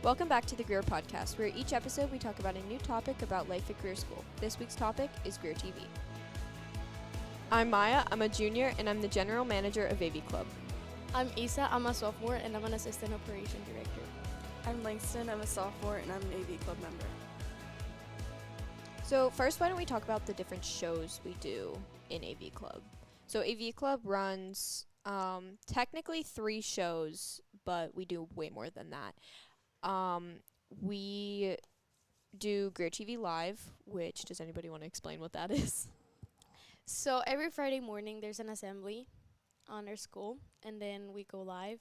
Welcome back to the Grier podcast, where each episode we talk about a new topic about life at Grier School. This week's topic is Grier TV. I'm Maya, I'm a junior, and I'm the general manager of AV Club. I'm Isa, I'm a sophomore, and I'm an assistant operation director. I'm Langston, I'm a sophomore, and I'm an AV Club member. So first, why don't we talk about the different shows we do in AV Club. So AV Club runs technically 3 shows, but we do way more than that. We do Grier TV Live, which, does anybody want to explain what that is? So every Friday morning there's an assembly on our school, and then we go live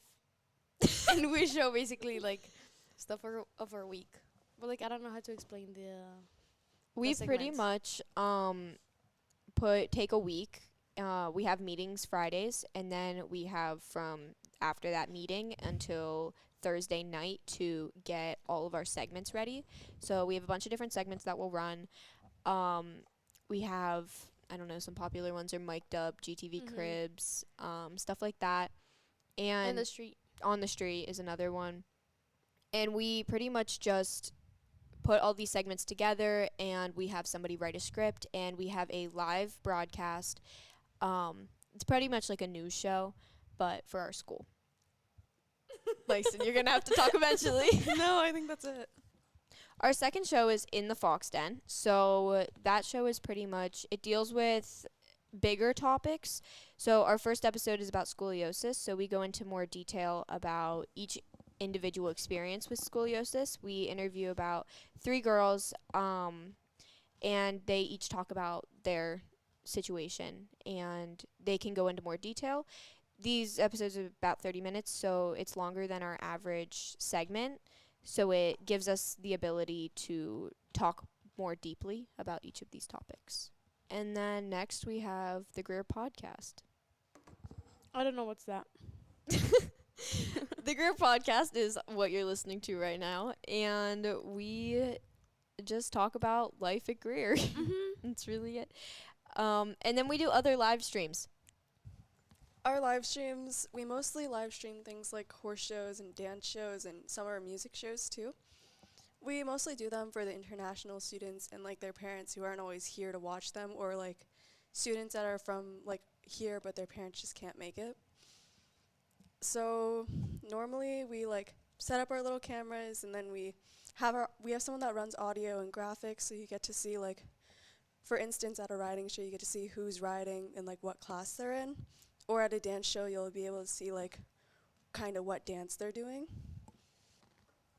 and we show basically like stuff of our week. But like I don't know how to explain We pretty much take a week. We have meetings Fridays, and then we have from after that meeting until Thursday night to get all of our segments ready. So we have a bunch of different segments that we'll run. We have, I don't know, some popular ones are Mic'd Up, GTV Cribs, stuff like that. And On the Street. On the Street is another one. And we pretty much just put all these segments together, and we have somebody write a script, and we have a live broadcast. It's pretty much like a news show, but for our school. Langston, you're going to have to talk eventually. No, I think that's it. Our second show is In the Fox Den. So that show is pretty much, it deals with bigger topics. So our first episode is about scoliosis. So we go into more detail about each individual experience with scoliosis. We interview about 3 girls, and they each talk about their situation, and they can go into more detail. These episodes are about 30 minutes, so it's longer than our average segment. So it gives us the ability to talk more deeply about each of these topics. And then next we have the Grier podcast. I don't know what's that. The Grier podcast is what you're listening to right now, and we just talk about life at Grier. That's really it. And then we do other live streams. Our live streams, we mostly live stream things like horse shows and dance shows and some of our music shows too. We mostly do them for the international students and like their parents who aren't always here to watch them, or like students that are from like here but their parents just can't make it. So normally we like set up our little cameras, and then we have someone that runs audio and graphics, so you get to see, like, for instance, at a riding show you get to see who's riding and like what class they're in. Or at a dance show, you'll be able to see, like, kind of what dance they're doing.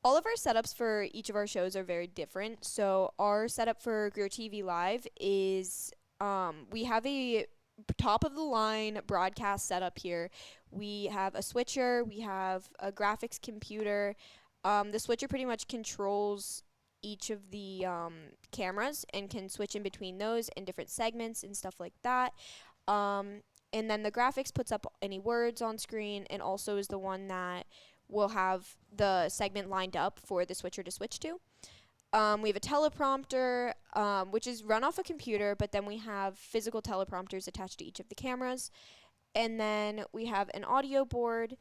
All of our setups for each of our shows are very different. So our setup for Grier TV Live is we have a top-of-the-line broadcast setup here. We have a switcher. We have a graphics computer. The switcher pretty much controls each of the cameras and can switch in between those and different segments and stuff like that. And then the graphics puts up any words on screen, and also is the one that will have the segment lined up for the switcher to switch to. We have a teleprompter, which is run off a computer, but then we have physical teleprompters attached to each of the cameras. And then we have an audio board,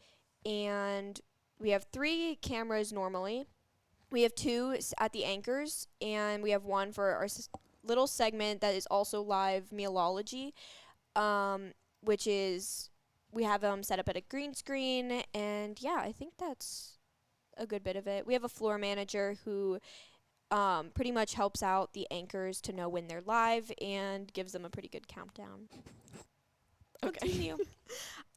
and we have 3 cameras normally. We have 2 at the anchors, and we have 1 for our little segment that is also live, Mealology, which is, we have them set up at a green screen, and yeah, I think that's a good bit of it. We have a floor manager who pretty much helps out the anchors to know when they're live and gives them a pretty good countdown. Okay.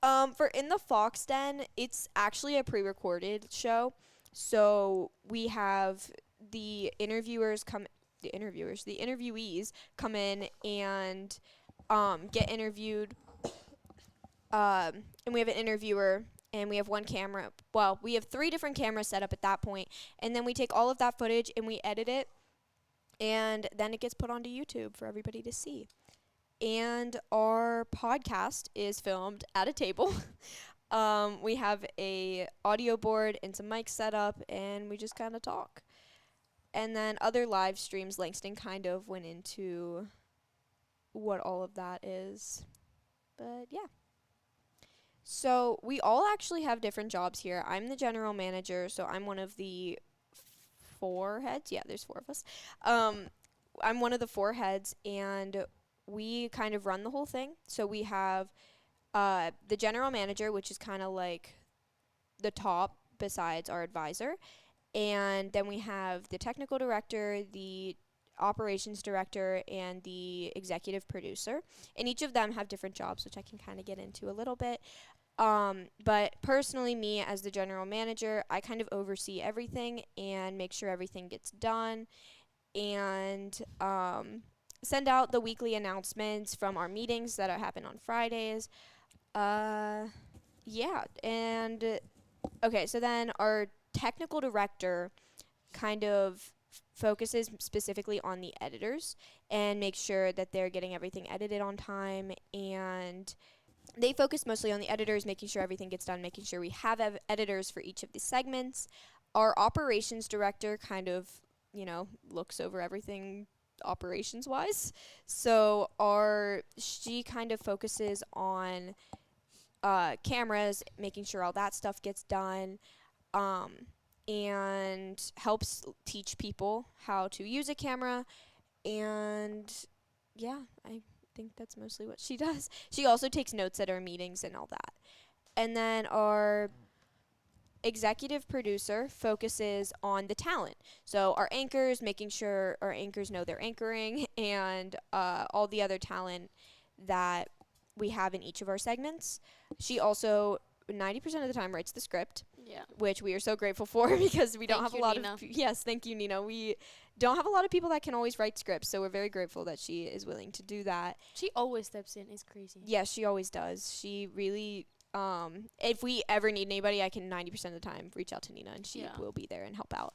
For In the Fox Den, it's actually a pre-recorded show, so we have the interviewees come in and get interviewed. And we have an interviewer, and we have 1 camera. Well, we have 3 different cameras set up at that point, and then we take all of that footage and we edit it, and then it gets put onto YouTube for everybody to see. And our podcast is filmed at a table. We have a audio board and some mics set up, and we just kind of talk. And then other live streams, Langston kind of went into what all of that is. But yeah. So we all actually have different jobs here. I'm the general manager, so I'm one of the 4 heads. Yeah, there's 4 of us. I'm one of the 4 heads, and we kind of run the whole thing. So we have the general manager, which is kind of like the top besides our advisor. And then we have the technical director, the operations director, and the executive producer. And each of them have different jobs, which I can kind of get into a little bit. But personally, me as the general manager, I kind of oversee everything and make sure everything gets done, and send out the weekly announcements from our meetings that happen on Fridays. Yeah, and okay, so then our technical director kind of focuses specifically on the editors and makes sure that they're getting everything edited on time, and they focus mostly on the editors, making sure everything gets done, making sure we have editors for each of the segments. Our operations director kind of, looks over everything operations wise. So she kind of focuses on cameras, making sure all that stuff gets done, and helps teach people how to use a camera. And yeah, I think that's mostly what she does. She also takes notes at our meetings and all that. And then our executive producer focuses on the talent. So our anchors, making sure our anchors know they're anchoring, and all the other talent that we have in each of our segments. She also 90% of the time writes the script, Yeah. which we are so grateful for because we don't Thank have a you, lot Nina. of yes, thank you, Nina. We don't have a lot of people that can always write scripts, so we're very grateful that she is willing to do that. She always steps in. It's crazy. Yeah, she always does. She really if we ever need anybody, I can 90% of the time reach out to Nina, and she Yeah. will be there and help out.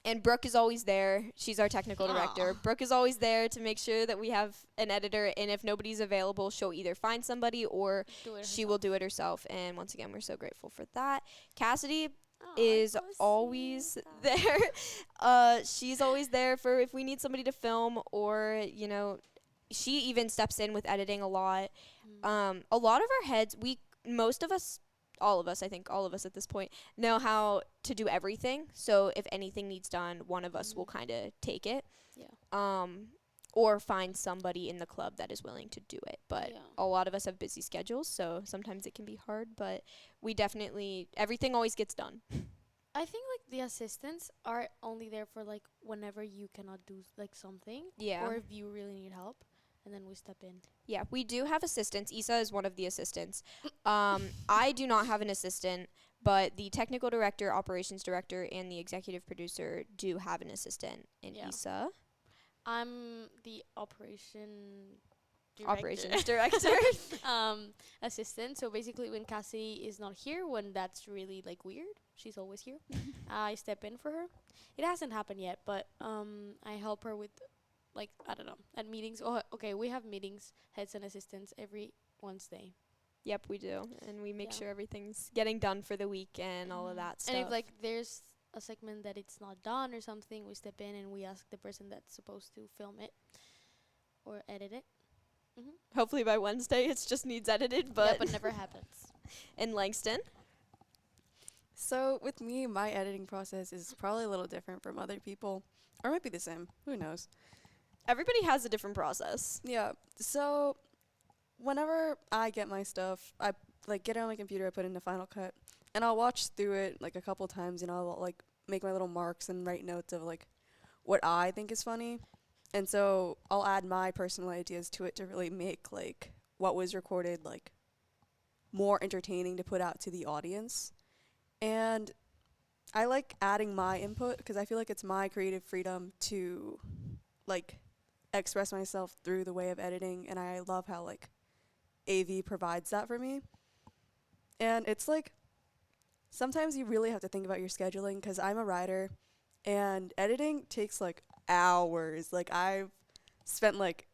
And Brooke is always there. She's our technical director. Aw. Brooke is always there to make sure that we have an editor, and if nobody's available, she'll either find somebody or Do it she will do it herself. And once again, we're so grateful for that. Cassidy Aw, is I was always seeing there. She's always there for if we need somebody to film, or she even steps in with editing a lot. A lot of our heads, all of us at this point know how to do everything. So if anything needs done, one of us will kind of take it. Yeah. Or find somebody in the club that is willing to do it. But Yeah. a lot of us have busy schedules, so sometimes it can be hard, but we definitely, everything always gets done. I think like the assistants are only there for like whenever you cannot do like something, Yeah. or if you really need help, and then we step in. Yeah, we do have assistants. Isa is one of the assistants. I do not have an assistant, but the technical director, operations director, and the executive producer do have an assistant in Yeah. Isa. I'm the operations director. Assistant. So basically, when Cassie is not here, when that's really like weird, she's always here. I step in for her. It hasn't happened yet, but I help her with, like, I don't know, at meetings. Oh, okay, we have meetings, heads and assistants every Wednesday. Yep, we do. And we make Yeah. sure everything's getting done for the week and all of that stuff. And if like there's a segment that it's not done or something, we step in and we ask the person that's supposed to film it or edit it. Hopefully by Wednesday it just needs edited, Yeah, but but never happens. in Langston. So with me, my editing process is probably a little different from other people, or it might be the same. Who knows? Everybody has a different process. Yeah. So whenever I get my stuff, I like get it on my computer, I put it into Final Cut, and I'll watch through it like a couple times, and I'll like make my little marks and write notes of like what I think is funny. And so I'll add my personal ideas to it to really make like what was recorded like more entertaining to put out to the audience. And I like adding my input because I feel like it's my creative freedom to like express myself through the way of editing, and I love how like AV provides that for me. And it's like sometimes you really have to think about your scheduling because I'm a writer, and editing takes like hours. Like I've spent like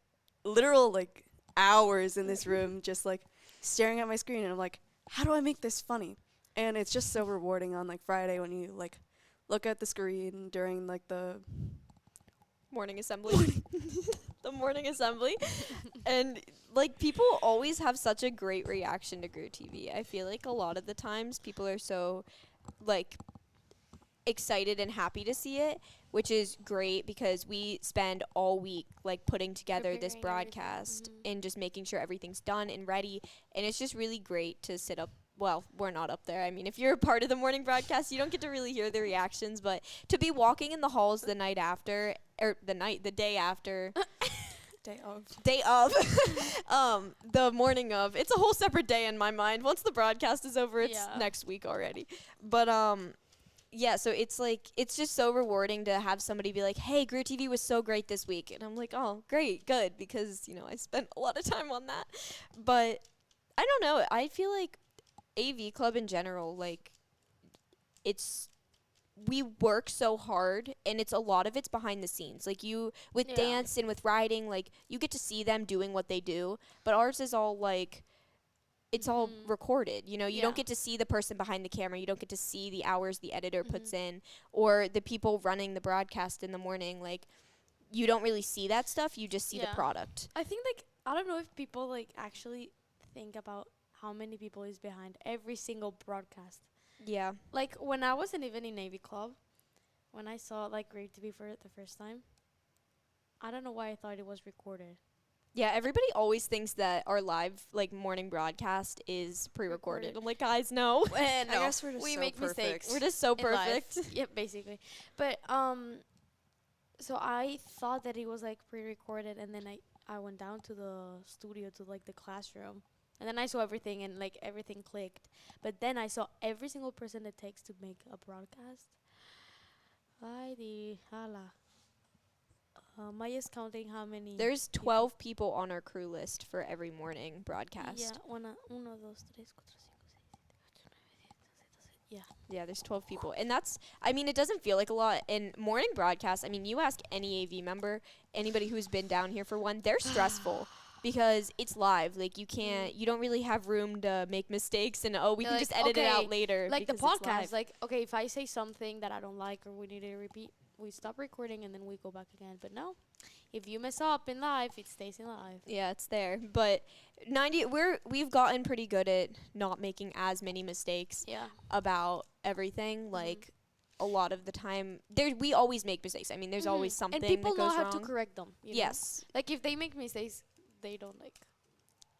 literal like hours in this room just like staring at my screen, and I'm like, how do I make this funny? And it's just so rewarding on like Friday when you like look at the screen during like the Morning assembly. The morning assembly. And like people always have such a great reaction to Grier TV. I feel like a lot of the times people are so like excited and happy to see it, which is great because we spend all week like putting together this Preparing everything. broadcast and just making sure everything's done and ready. And it's just really great to sit up. Well, we're not up there. I mean, if you're a part of the morning broadcast, you don't get to really hear the reactions, but to be walking in the halls the night after, or the day after, day of, the morning of, it's a whole separate day in my mind. Once the broadcast is over, it's next week already. But, yeah, so it's like, it's just so rewarding to have somebody be like, hey, Grier TV was so great this week. And I'm like, oh, great, good, because, you know, I spent a lot of time on that. But I don't know. I feel like AV Club in general, like, we work so hard, and it's a lot of it's behind the scenes. Like, you, with dance and with writing, like, you get to see them doing what they do. But ours is all, like, it's all recorded, you know? You don't get to see the person behind the camera. You don't get to see the hours the editor puts in or the people running the broadcast in the morning. Like, you don't really see that stuff. You just see the product. I think, like, I don't know if people, like, actually think about how many people is behind every single broadcast. Yeah. Like, when I wasn't even in Navy Club, when I saw, like, Grier TV for the first time, I don't know why I thought it was recorded. Yeah, everybody always thinks that our live, like, morning broadcast is pre-recorded. I'm like, guys, no. No. I guess we're just we so make perfect. mistakes. We're just so perfect. Yep, basically. But, so I thought that it was, like, pre-recorded, and then I went down to the studio, to, like, the classroom. And then I saw everything, and, like, everything clicked. But then I saw every single person it takes to make a broadcast. Maya's counting how many. There's 12 people on our crew list for every morning broadcast. Yeah, uno, dos, tres, cuatro, cinco, seis, 7, 8, 9, 10, 11, 12. Yeah, there's 12 people. And that's, I mean, it doesn't feel like a lot. In morning broadcasts, I mean, you ask any AV member, anybody who's been down here for one, they're stressful. Because it's live, like you don't really have room to make mistakes, and we can just edit it out later. Like the because it's podcast, live. like okay, if I say something that I don't like or we need to repeat, we stop recording and then we go back again. But no, if you mess up in live, it stays in live. Yeah, it's there. But we've gotten pretty good at not making as many mistakes. About everything. Like a lot of the time, we always make mistakes. I mean, there's always something. And people that goes know how wrong. to correct them. Yes. Like if they make mistakes, they don't like.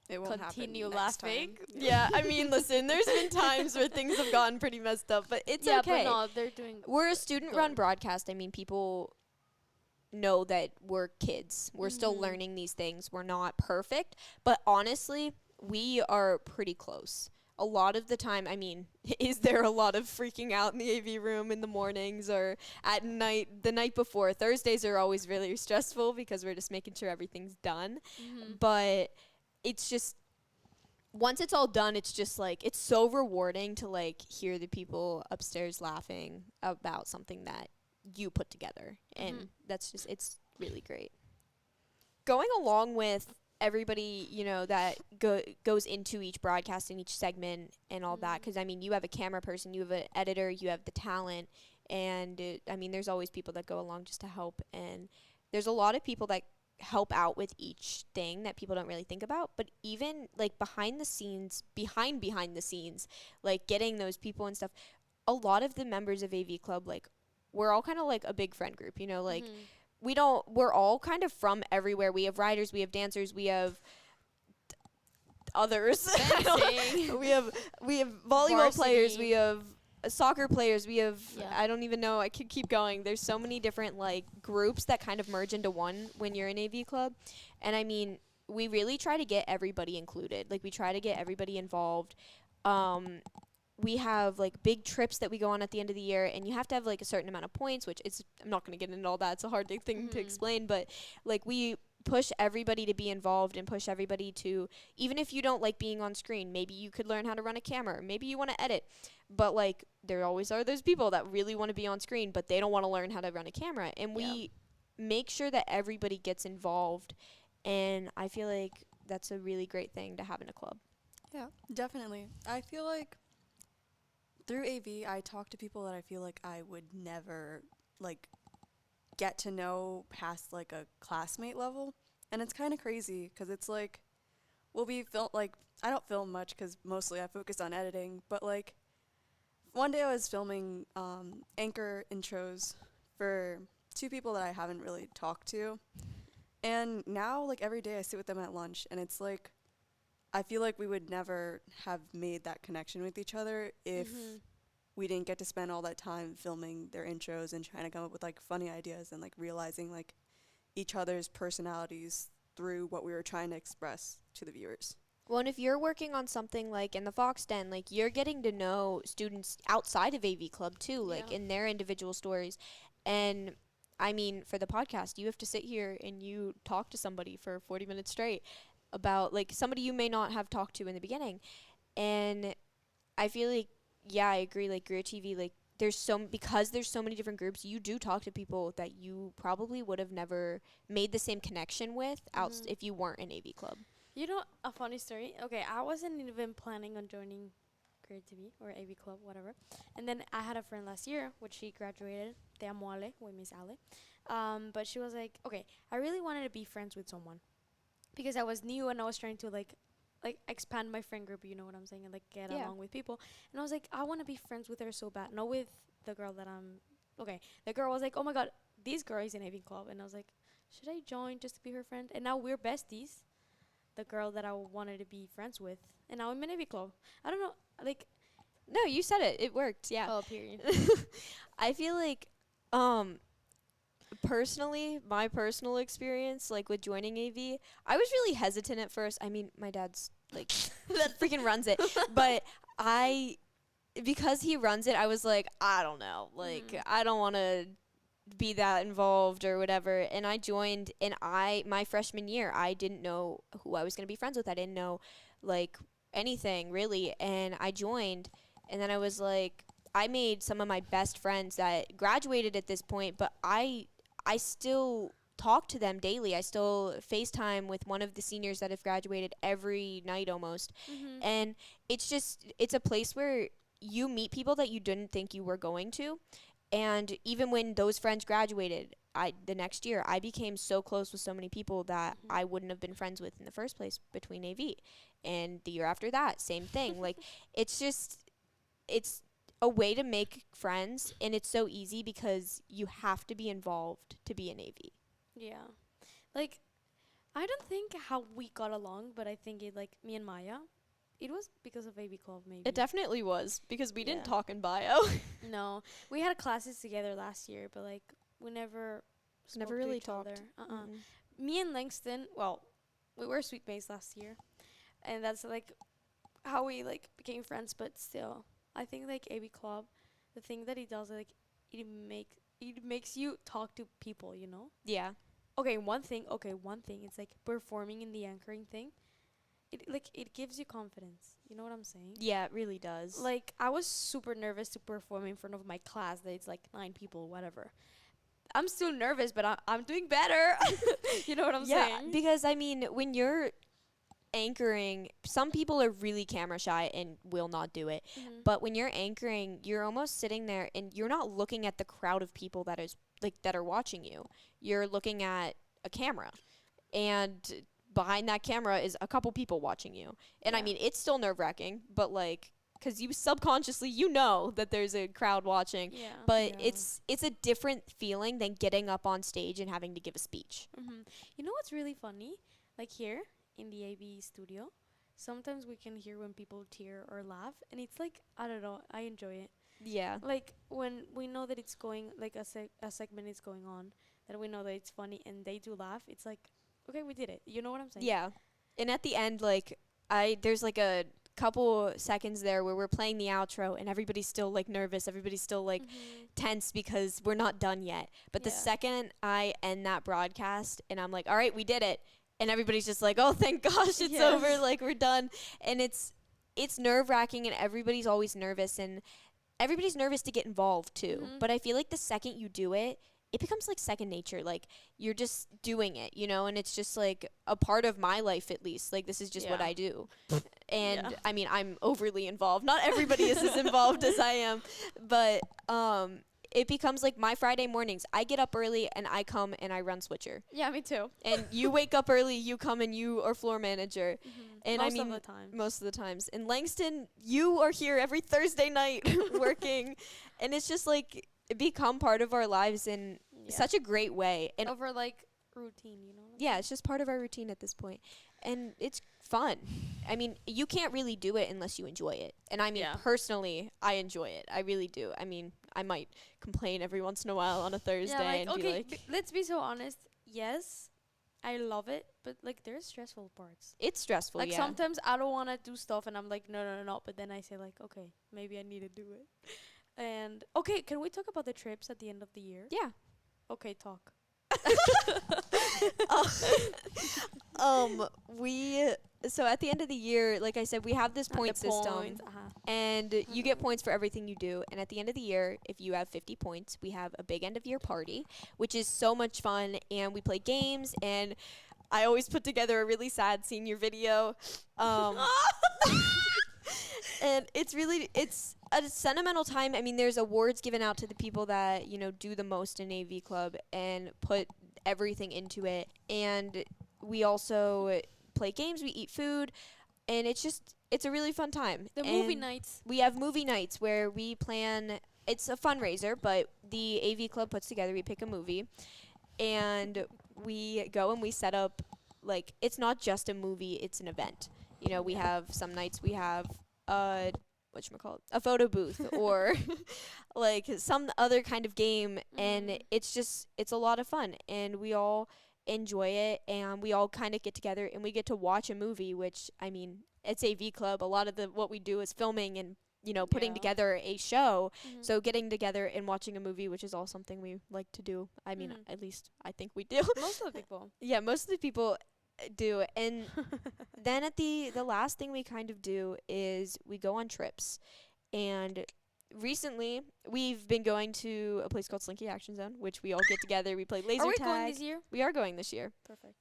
It won't continue happen next laughing. time. Yeah, I mean, listen, there's been times where things have gotten pretty messed up, but it's okay. But no, they're doing. We're a student-run broadcast. I mean, people know that we're kids. We're still learning these things. We're not perfect, but honestly, we are pretty close. A lot of the time, I mean, is there a lot of freaking out in the AV room in the mornings or at night, the night before? Thursdays are always really stressful because we're just making sure everything's done. But it's just, once it's all done, it's just like, it's so rewarding to like hear the people upstairs laughing about something that you put together. And that's just, it's really great. Going along with everybody, you know, that goes into each broadcast and each segment and all that, because I mean, you have a camera person, you have an editor, you have the talent, and I mean, there's always people that go along just to help, and there's a lot of people that help out with each thing that people don't really think about. But even like behind the scenes, behind the scenes, like getting those people and stuff, a lot of the members of AV Club, like we're all kind of like a big friend group, you know, like we're all kind of from everywhere. We have writers, we have dancers, we have others. we have volleyball players, we have soccer players, we have I don't even know, I could keep going. There's so many different like groups that kind of merge into one when you're in AV Club. And I mean, we really try to get everybody included. Like we try to get everybody involved. We have like big trips that we go on at the end of the year, and you have to have like a certain amount of points, which is, I'm not going to get into all that. It's a hard thing to explain, but like we push everybody to be involved and push everybody to, even if you don't like being on screen, maybe you could learn how to run a camera, maybe you want to edit, but like there always are those people that really want to be on screen, but they don't want to learn how to run a camera, and we make sure that everybody gets involved, and I feel like that's a really great thing to have in a club. Yeah, definitely. I feel like through AV, I talk to people that I feel like I would never, like, get to know past, like, a classmate level. And it's kind of crazy, because it's, like, we'll be I don't film much, because mostly I focus on editing, but, like, one day I was filming anchor intros for two people that I haven't really talked to. And now, like, every day I sit with them at lunch, and it's like, I feel like we would never have made that connection with each other if we didn't get to spend all that time filming their intros and trying to come up with, like, funny ideas and, like, realizing, like, each other's personalities through what we were trying to express to the viewers. Well, and if you're working on something like in the Fox Den, like you're getting to know students outside of AV Club too, like in their individual stories. And I mean, for the podcast, you have to sit here and you talk to somebody for 40 minutes straight about like somebody you may not have talked to in the beginning. And I feel like, yeah, I agree. Like Grier TV, like because there's so many different groups, you do talk to people that you probably would have never made the same connection with if you weren't in AV Club. You know, a funny story. Okay, I wasn't even planning on joining Grier TV or AV Club, whatever. And then I had a friend last year, which she graduated. Te amo Ale, with Miss Ale. But she was like, okay, I really wanted to be friends with someone because I was new and I was trying to like expand my friend group. You know what I'm saying? And like get along with people. And I was like, I want to be friends with her so bad. Not with the girl that I'm. Okay, the girl was like, oh my god, this girl is in AV Club, and I was like, should I join just to be her friend? And now we're besties. The girl that I wanted to be friends with, and now I'm in AV Club. I don't know, like. No, you said it. It worked. Yeah. Oh, period. I feel like, personally, my personal experience, like with joining AV, I was really hesitant at first. I mean, my dad's like that freaking runs it, but because he runs it, I was like, I don't know, like I don't want to be that involved or whatever. And I joined, and my freshman year, I didn't know who I was going to be friends with. I didn't know like anything really. And I joined, and then I was like, I made some of my best friends that graduated at this point, but I still talk to them daily. I still FaceTime with one of the seniors that have graduated every night almost. And it's a place where you meet people that you didn't think you were going to. And even when those friends graduated, the next year, I became so close with so many people that I wouldn't have been friends with in the first place between AV. And the year after that, same thing. Like, it's a way to make friends, and it's so easy because you have to be involved to be in AV. Yeah. Like, I don't think how we got along, but I think it, like, me and Maya, it was because of AV Club, maybe. It definitely was, because we didn't talk in bio. No. We had classes together last year, but, like, we never really talked. Me and Langston, well, we were suite mates last year. And that's, like, how we, like, became friends, but still. I think, like, AV Club, the thing that it does, like, it makes you talk to people, you know? Yeah. Okay, one thing, it's, like, performing in the anchoring thing. It gives you confidence. You know what I'm saying? Yeah, it really does. Like, I was super nervous to perform in front of my class that it's like 9 people, whatever. I'm still nervous, but I'm doing better. You know what I'm saying? Yeah, because, I mean, when you're anchoring, some people are really camera shy and will not do it. But when you're anchoring, you're almost sitting there and you're not looking at the crowd of people that are watching you. You're looking at a camera. And behind that camera is a couple people watching you. And I mean, it's still nerve-wracking, but like, because you subconsciously, you know that there's a crowd watching. Yeah. But it's a different feeling than getting up on stage and having to give a speech. You know what's really funny? Like here in the AV studio, sometimes we can hear when people tear or laugh, and it's like, I don't know, I enjoy it. Yeah. Like when we know that it's going, like a segment is going on, that we know that it's funny and they do laugh, it's like, okay, we did it. You know what I'm saying? Yeah. And at the end, like, there's like a couple seconds there where we're playing the outro and everybody's still like nervous. Everybody's still like tense because we're not done yet. But the second I end that broadcast and I'm like, all right, we did it. And everybody's just like, oh, thank gosh, it's over. Like, we're done. And it's nerve-wracking, and everybody's always nervous. And everybody's nervous to get involved, too. But I feel like the second you do it, it becomes like second nature. Like, you're just doing it, you know? And it's just like a part of my life, at least. Like, this is just what I do. And, I mean, I'm overly involved. Not everybody is as involved as I am. But it becomes like my Friday mornings. I get up early and I come and I run Switcher. Yeah, me too. And you wake up early, you come and you are floor manager. And Most I mean, of the time. most of the times. In Langston, you are here every Thursday night working, and it's just like become part of our lives in such a great way. And over like routine, you know. yeah, it's just part of our routine at this point. And it's fun. I mean, you can't really do it unless you enjoy it. And I mean, Yeah. personally, I enjoy it. I really do. I mean, I might complain every once in a while on a Thursday and be like, let's be so honest. Yes, I love it, but like there's stressful parts. it's stressful, Like yeah. sometimes I don't want to do stuff, and I'm like, no, no, no, no. But then I say like, okay, maybe I need to do it. And okay, can we talk about the trips at the end of the year? Yeah. Okay, talk. We so at the end of the year, like I said, we have this point The system, points, and you get points for everything you do. And at the end of the year, if you have 50 points, we have a big end of year party, which is so much fun. And we play games, and I always put together a really sad senior video. And it's a sentimental time. I mean, there's awards given out to the people that, you know, do the most in AV Club and put everything into it. And we also play games, we eat food, and it's a really fun time. The And movie nights. we have movie nights where we plan, it's a fundraiser, but the AV Club puts together, we pick a movie, and we go and we set up, like, it's not just a movie, it's an event. You know, we have some nights we have whatchamacallit, a photo booth or like some other kind of game, and it's a lot of fun, and we all enjoy it, and we all kind of get together and we get to watch a movie, which, I mean, it's AV Club. A lot of what we do is filming and, you know, putting together a show. So getting together and watching a movie, which is all something we like to do. I mean, at least I think we do. Most of the people. Yeah, most of the people do. And then at the last thing we kind of do is we go on trips. And recently we've been going to a place called Slinky Action Zone, which we all get together, we play laser Are we tag. going this year? We are going this year. Perfect.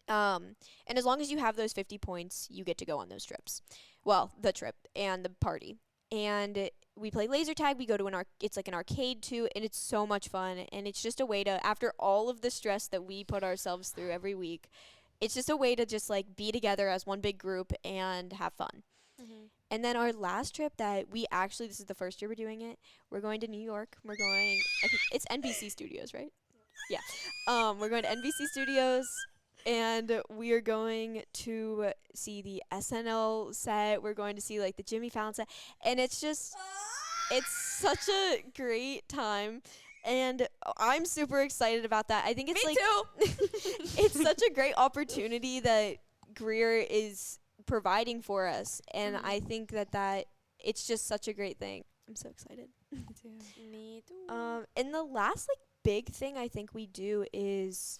And as long as you have those 50 points, you get to go on those trips. Well, the trip and the party. And we play laser tag. We go to it's like an arcade too, and it's so much fun. And it's just a way to, after all of the stress that we put ourselves through every week, it's just a way to just like be together as one big group and have fun. And then our last trip that this is the first year we're doing it. We're going to New York. I think it's NBC Studios, right? Yeah. We're going to NBC Studios, and we are going to see the SNL set. We're going to see like the Jimmy Fallon set, and it's such a great time. And I'm super excited about that. I think it's Me too. It's such a great opportunity that Grier is providing for us, and I think that it's just such a great thing. I'm so excited. Me too. And the last like big thing I think we do is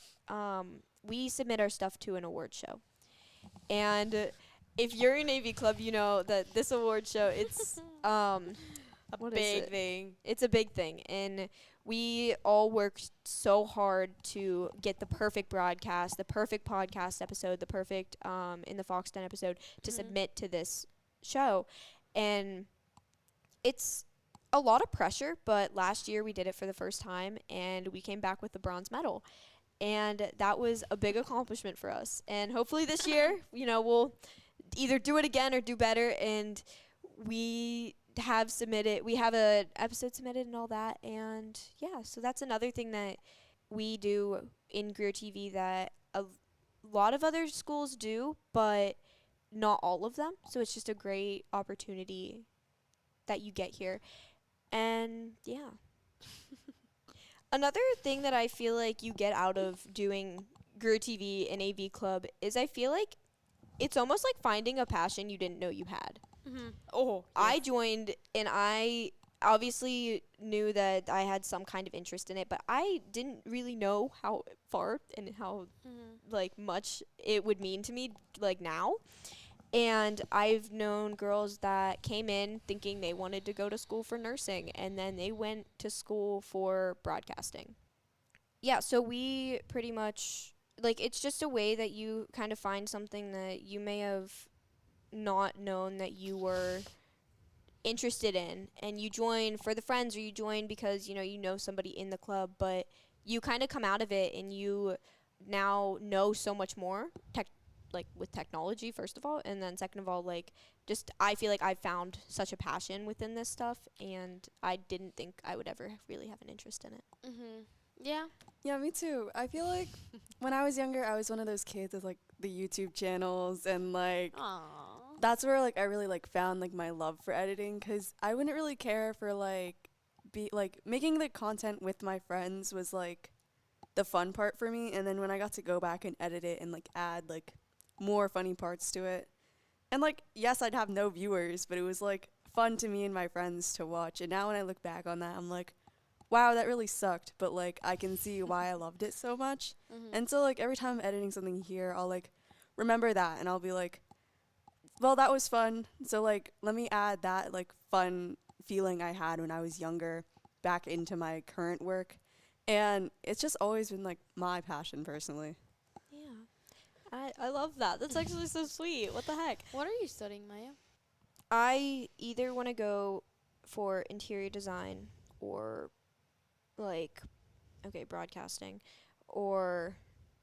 we submit our stuff to an award show. And if you're in AV Club, you know that this award show, it's a big thing. It's a big thing, and we all work so hard to get the perfect broadcast, the perfect podcast episode, the perfect in the Fox Den episode to submit to this show. And it's a lot of pressure, but last year we did it for the first time, and we came back with the bronze medal. And that was a big accomplishment for us. And hopefully this year, you know, we'll either do it again or do better. And we have an episode submitted and all that. And yeah, so that's another thing that we do in Grier TV that a lot of other schools do, but not all of them. So it's just a great opportunity that you get here. And yeah. Another thing that I feel like you get out of doing Grier TV and AV Club is I feel like it's almost like finding a passion you didn't know you had. Oh, I joined, and I obviously knew that I had some kind of interest in it, but I didn't really know how far and how like much it would mean to me like now. And I've known girls that came in thinking they wanted to go to school for nursing, and then they went to school for broadcasting. Yeah, so we pretty much, like, it's just a way that you kind of find something that you may have not known that you were interested in, and you join for the friends, or you join because, you know somebody in the club, but you kind of come out of it and you now know so much more like with technology, first of all, and then second of all, like just I feel like I found such a passion within this stuff, and I didn't think I would ever really have an interest in it. Mhm. Yeah. Yeah, me too. I feel like when I was younger, I was one of those kids with like the YouTube channels, and like Aww. that's where like I really like found like my love for editing, cuz I wouldn't really care for like be like making the content with my friends was like the fun part for me, and then when I got to go back and edit it and like add like more funny parts to it. And like yes, I'd have no viewers, but it was like fun to me and my friends to watch. And now when I look back on that, I'm like, wow, that really sucked, but like I can see why I loved it so much. Mhm. And so like every time I'm editing something here, I'll like remember that, and I'll be like, well, that was fun. So like let me add that like fun feeling I had when I was younger back into my current work. And it's just always been like my passion personally. Yeah. I love that. That's actually so sweet. What the heck? What are you studying, Maya? I either want to go for interior design or like broadcasting or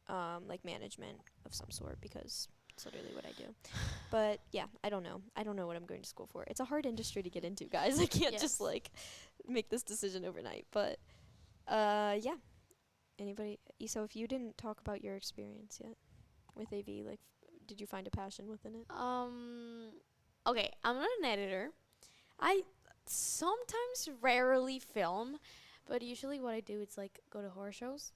like management of some sort, because it's literally what I do. But yeah, I don't know. I don't know what I'm going to school for. It's a hard industry to get into, guys. I can't just Yes. like make this decision overnight. But yeah. Anybody? So if you didn't talk about your experience yet with AV, like did you find a passion within it? Okay, I'm not an editor. I sometimes rarely film, but usually what I do is like go to horror shows.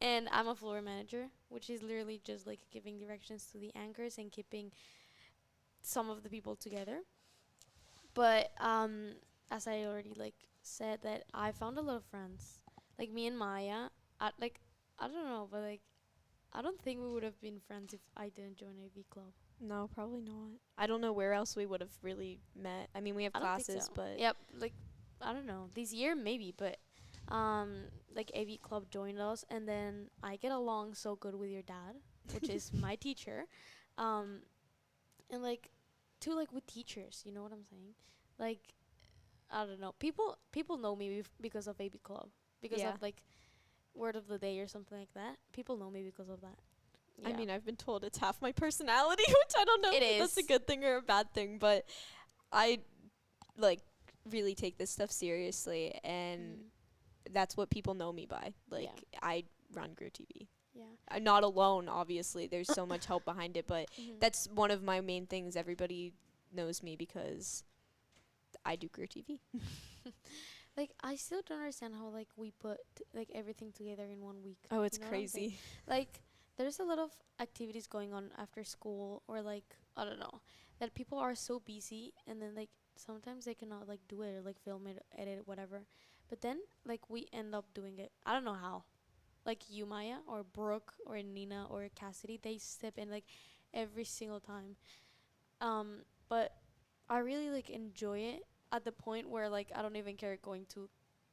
And I'm a floor manager, which is literally just like giving directions to the anchors and keeping some of the people together. But as I already like said, that I found a lot of friends. Like me and Maya, I don't know, but like I don't think we would have been friends if I didn't join AV club. No, probably not. I don't know where else we would have really met. I mean, we have I don't think classes, so. but Yep, like I don't know, this year maybe, but like AV club joined us, and then I get along so good with your dad, which is my teacher, and like too, like with teachers, you know what I'm saying? Like I don't know, people know me because of AV club, because Yeah. of like word of the day or something like that. People know me because of that. I Yeah. mean, I've been told it's half my personality, which I don't know It if that's a is. good thing or a bad thing, but I like really take this stuff seriously, and Mm. that's what people know me by. Like Yeah. I run Grier TV. Yeah. I'm not alone, obviously. There's so much help behind it, but Mhm. that's one of my main things. Everybody knows me because I do Grier TV. Like I still don't understand how like we put like everything together in 1 week. Oh, it's You know what I'm saying? crazy. Like there's a lot of activities going on after school, or like I don't know, that people are so busy, and then like sometimes they cannot like do it or like film it, edit it, whatever. But then like we end up doing it. I don't know how. Like you, Maya, or Brooke, or Nina, or Cassidy, they step in like every single time. But I really like enjoy it at the point where like I don't even care going to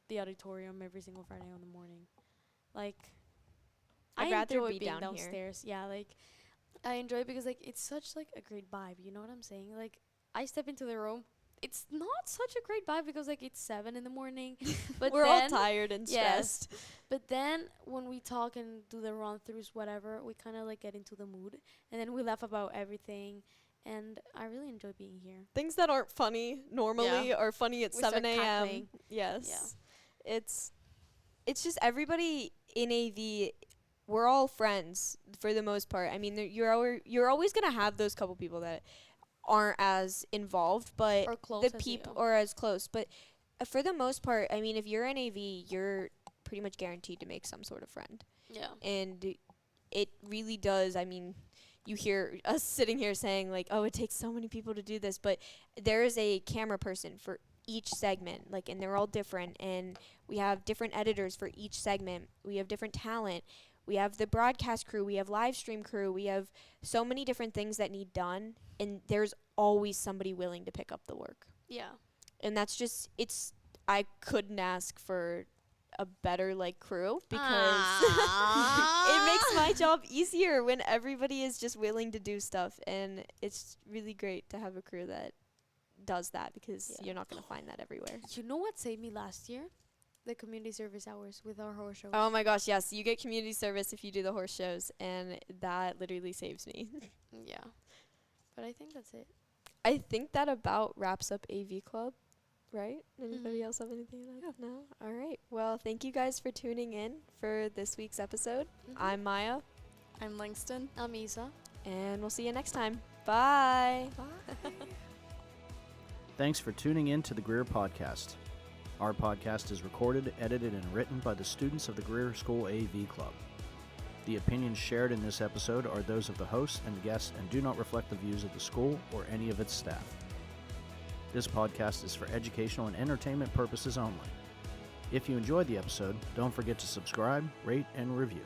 the auditorium every single Friday in the morning. Like I'd I rather enjoy be being down here. downstairs. Yeah, like I enjoy it because like it's such like a great vibe. You know what I'm saying? Like I step into the room. It's not such a great vibe because like it's 7 in the morning, but We're all then tired and yes. stressed. but then when we talk and do the run throughs, whatever, we kind of like get into the mood, and then we laugh about everything, and I really enjoy being here. Things that aren't funny normally are funny at We start 7 a.m. cackling. Yes. It's just everybody in AV, we're all friends for the most part. I mean, you're always going to have those couple people that aren't as involved, but Or close the as you. people or as close, but for the most part, I mean, if you're in AV, you're pretty much guaranteed to make some sort of friend. Yeah. And it really does. I mean, you hear us sitting here saying like, oh, it takes so many people to do this, but there is a camera person for each segment, like, and they're all different, and we have different editors for each segment. We have different talent. We have the broadcast crew. We have live stream crew. We have so many different things that need done, and there's always somebody willing to pick up the work. Yeah. And that's just, I couldn't ask for a better like crew, because it makes my job easier when everybody is just willing to do stuff, and it's really great to have a crew that does that, because Yeah. you're not going to find that everywhere. You know what saved me last year? the community service hours with our horse shows. Oh my gosh, yes. You get community service if you do the horse shows, and that literally saves me. Yeah. But I think that's it. I think that about wraps up AV Club, right? Anybody Mhm. else have anything to add? No? All right. Well, thank you guys for tuning in for this week's episode. I'm Maya, I'm Langston. I'm Isa. and we'll see you next time. Bye. Thanks for tuning in to the Grier Podcast. Our podcast is recorded, edited, and written by the students of the Grier School AV Club. The opinions shared in this episode are those of the hosts and guests and do not reflect the views of the school or any of its staff. This podcast is for educational and entertainment purposes only. If you enjoyed the episode, don't forget to subscribe, rate, and review.